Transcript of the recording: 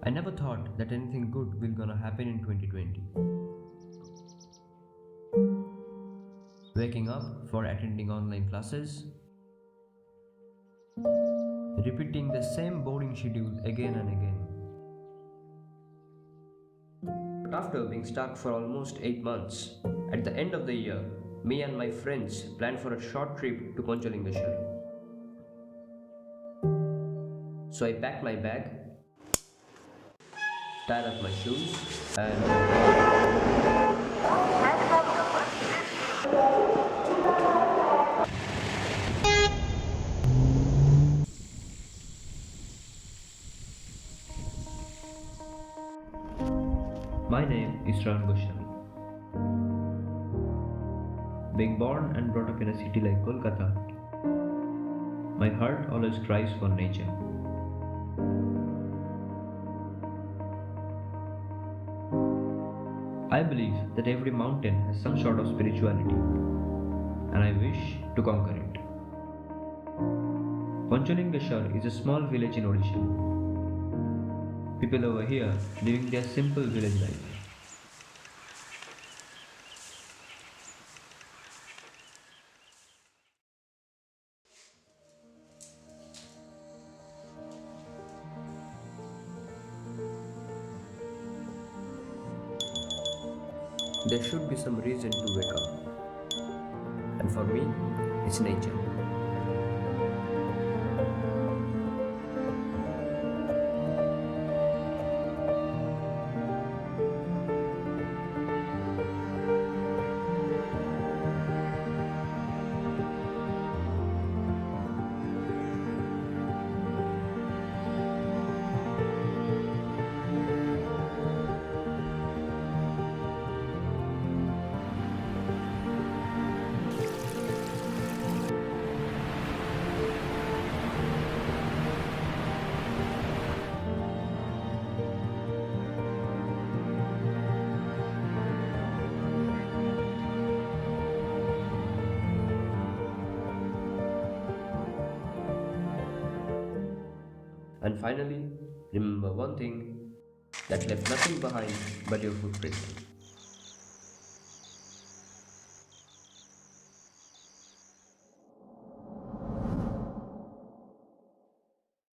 I never thought that anything good will gonna happen in 2020. Waking up for attending online classes, repeating the same boring schedule again and again. But after being stuck for almost 8 months, at the end of the year, me and my friends planned for a short trip to Panchalingeswar. So I packed my bag, tied up my shoes, and my name is Ran Goswami. Being born and brought up in a city like Kolkata, my heart always cries for nature. I believe that every mountain has some sort of spirituality, and I wish to conquer it. Panchalingeswar is a small village in Odisha. People over here living their simple village life. There should be some reason to wake up, and for me, it's nature. And finally, remember one thing that left nothing behind but your footprint.